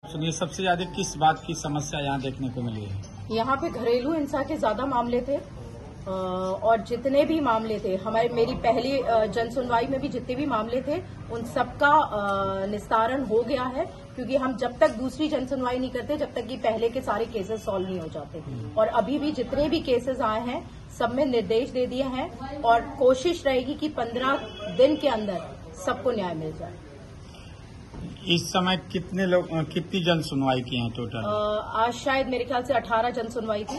सुनिए, सबसे ज्यादा किस बात की समस्या यहाँ देखने को मिली है? यहाँ पे घरेलू हिंसा के ज्यादा मामले थे और जितने भी मामले थे मेरी पहली जन सुनवाई में भी जितने भी मामले थे उन सबका निस्तारण हो गया है, क्योंकि हम जब तक दूसरी जन सुनवाई नहीं करते जब तक कि पहले के सारे केसेस सॉल्व नहीं हो जाते। और अभी भी जितने भी केसेस आए हैं सब में निर्देश दे दिए हैं और कोशिश रहेगी कि 15 दिन के अंदर सबको न्याय मिल जाए। इस समय कितनी जन सुनवाई की है टोटल? आज शायद मेरे ख्याल से 18 जन सुनवाई थी।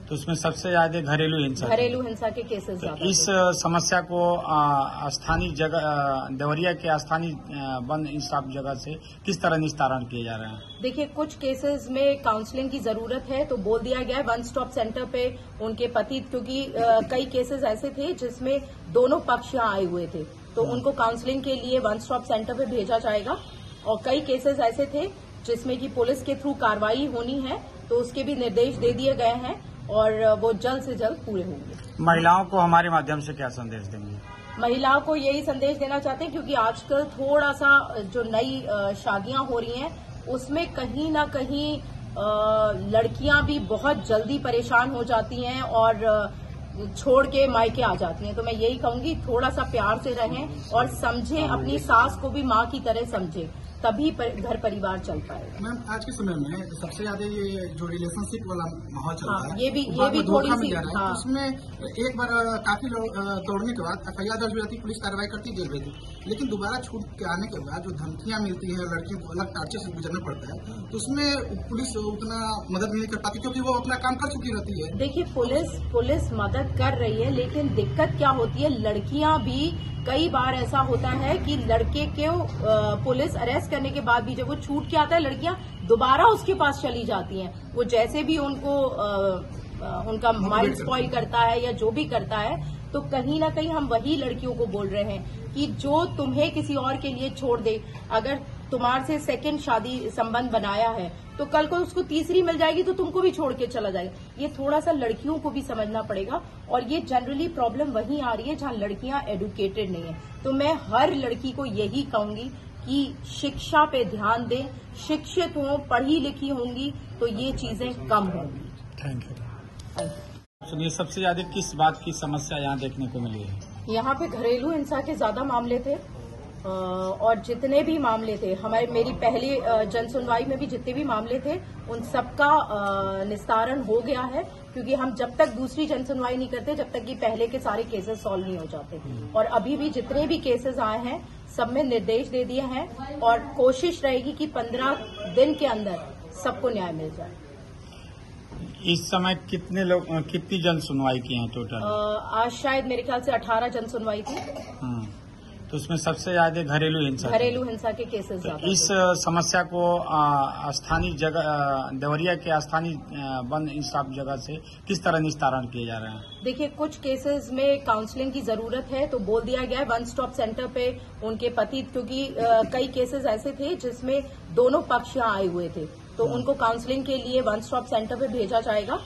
तो उसमें सबसे ज्यादा घरेलू हिंसा के केसेस ज्यादा। इस समस्या को स्थानीय जगह देवरिया के स्थानीय वन इंसाफ जगह से किस तरह निस्तारण किए जा रहे हैं? देखिए, कुछ केसेस में काउंसलिंग की जरूरत है तो बोल दिया गया है वन स्टॉप सेंटर पे उनके पति, क्योंकि कई केसेस ऐसे थे जिसमें दोनों पक्ष यहाँ आए हुए थे तो उनको काउंसलिंग के लिए वन स्टॉप सेंटर पे भेजा जाएगा। और कई केसेस ऐसे थे जिसमें कि पुलिस के थ्रू कार्रवाई होनी है तो उसके भी निर्देश दे दिए गए हैं और वो जल्द से जल्द पूरे होंगे। महिलाओं को हमारे माध्यम से क्या संदेश देंगे? महिलाओं को यही संदेश देना चाहते हैं, क्योंकि आजकल थोड़ा सा जो नई शादियां हो रही हैं उसमें कहीं ना कहीं लड़कियां भी बहुत जल्दी परेशान हो जाती हैं और छोड़ के मायके आ जाती हैं। तो मैं यही कहूंगी थोड़ा सा प्यार से रहें और समझें, अपनी सास को भी माँ की तरह समझें, तभी घर परिवार चल पाएगा। मैम, आज के समय में सबसे ज्यादा ये जो रिलेशनशिप वाला माहौल चल रहा है, ये भी थोड़ी सी तो उसमें एक बार काफी लोग तोड़ने के बाद FIR दर्ज हो जाती, पुलिस कार्रवाई करती, जेल भेजती, लेकिन दोबारा छूट के आने के बाद जो धमकियां मिलती है, लड़कियों को अलग टार्चर से गुजरना पड़ता है, तो उसमें पुलिस उतना मदद नहीं कर पाती क्योंकि वो अपना काम कर चुकी रहती है। देखिए, पुलिस मदद कर रही है, लेकिन दिक्कत क्या होती है, लड़कियां भी कई बार ऐसा होता है कि लड़के को पुलिस अरेस्ट करने के बाद भी जब वो छूट के आता है लड़कियां दोबारा उसके पास चली जाती हैं। वो जैसे भी उनको उनका माइंड स्पॉइल करता है या जो भी करता है, तो कहीं ना कहीं हम वही लड़कियों को बोल रहे हैं कि जो तुम्हें किसी और के लिए छोड़ दे, अगर तुम्हारे से सेकंड शादी संबंध बनाया है तो कल को उसको तीसरी मिल जाएगी तो तुमको भी छोड़ के चला जाएगा। ये थोड़ा सा लड़कियों को भी समझना पड़ेगा और ये जनरली प्रॉब्लम वहीं आ रही है जहां लड़कियां एडुकेटेड नहीं है। तो मैं हर लड़की को यही कहूंगी कि शिक्षा पे ध्यान दें, शिक्षित हों, पढ़ी लिखी होंगी तो ये चीजें कम होंगी। Thank you. सुनिए, सबसे ज्यादा किस बात की समस्या यहाँ देखने को मिली है? यहाँ पे घरेलू हिंसा के ज्यादा मामले थे और जितने भी मामले थे मेरी पहली जन सुनवाई में भी जितने भी मामले थे उन सबका निस्तारण हो गया है, क्योंकि हम जब तक दूसरी जन सुनवाई नहीं करते जब तक कि पहले के सारे केसेस सॉल्व नहीं हो जाते। और अभी भी जितने भी केसेस आए हैं सब में निर्देश दे दिए हैं और कोशिश रहेगी कि 15 दिन के अंदर सबको न्याय मिल जाए। इस समय कितनी जन सुनवाई की है टोटल? आज शायद मेरे ख्याल से 18 जन सुनवाई थी। तो उसमें सबसे ज्यादा घरेलू हिंसा के केसेस ज्यादा। इस समस्या को स्थानीय जगह देवरिया के स्थानीय वन इंसाफ जगह से किस तरह निस्तारण किए जा रहे हैं? देखिए, कुछ केसेस में काउंसलिंग की जरूरत है तो बोल दिया गया है वन स्टॉप सेंटर पे उनके पति, क्योंकि कई केसेस ऐसे थे जिसमें दोनों पक्ष यहाँ आए हुए थे तो उनको काउंसलिंग के लिए वन स्टॉप सेंटर पे भेजा जाएगा।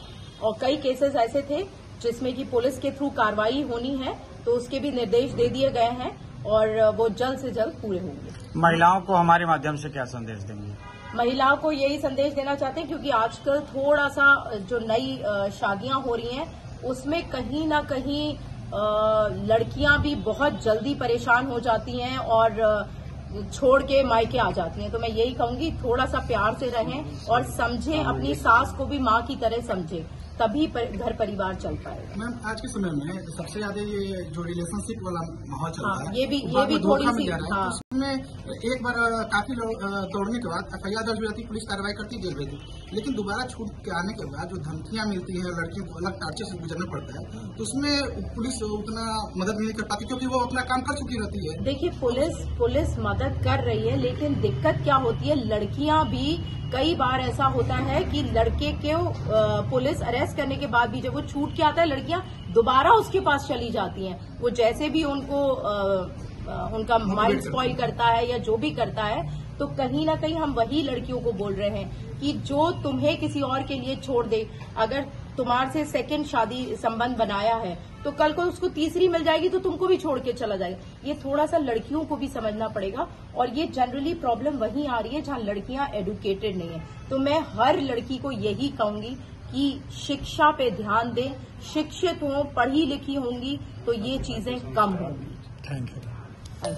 और कई केसेस ऐसे थे जिसमें कि पुलिस के थ्रू कार्रवाई होनी है तो उसके भी निर्देश दे दिए गए हैं और वो जल्द से जल्द पूरे होंगे। महिलाओं को हमारे माध्यम से क्या संदेश देंगे? महिलाओं को यही संदेश देना चाहते हैं, क्योंकि आजकल थोड़ा सा जो नई शादियां हो रही हैं उसमें कहीं ना कहीं लड़कियां भी बहुत जल्दी परेशान हो जाती हैं और छोड़ के मायके आ जाती हैं। तो मैं यही कहूंगी थोड़ा सा प्यार से रहें और समझें, अपनी सास को भी माँ की तरह समझें, तभी घर परिवार चल पाएगा। मैम, आज के समय में सबसे ज्यादा ये जो रिलेशनशिप वाला माहौल चल रहा है, ये भी थोड़ी सी तो उसमें एक बार काफी लोग तोड़ने के बाद FIR दर्ज हो जाती, पुलिस कार्रवाई करती, जेल भेजती, लेकिन दोबारा छूट के आने के बाद जो धमकियां मिलती है, लड़कियों को अलग टार्चर से गुजरना पड़ता है, तो उसमें पुलिस उतना मदद नहीं कर पाती क्योंकि वो अपना काम कर चुकी रहती है। देखिए, पुलिस मदद कर रही है, लेकिन दिक्कत क्या होती है, लड़कियां भी कई बार ऐसा होता है कि लड़के को पुलिस अरेस्ट करने के बाद भी जब वो छूट के आता है लड़कियां दोबारा उसके पास चली जाती हैं। वो जैसे भी उनको उनका माइंड स्पॉइल करता है या जो भी करता है, तो कहीं ना कहीं हम वही लड़कियों को बोल रहे हैं कि जो तुम्हें किसी और के लिए छोड़ दे, अगर तुम्हारे से सेकंड शादी संबंध बनाया है तो कल को उसको तीसरी मिल जाएगी तो तुमको भी छोड़ के चला जाएगा। ये थोड़ा सा लड़कियों को भी समझना पड़ेगा और ये जनरली प्रॉब्लम वहीं आ रही है जहां लड़कियां एडुकेटेड नहीं है। तो मैं हर लड़की को यही कहूंगी कि शिक्षा पे ध्यान दें, शिक्षित हों, पढ़ी लिखी होंगी तो ये चीजें कम होंगी। Thank you.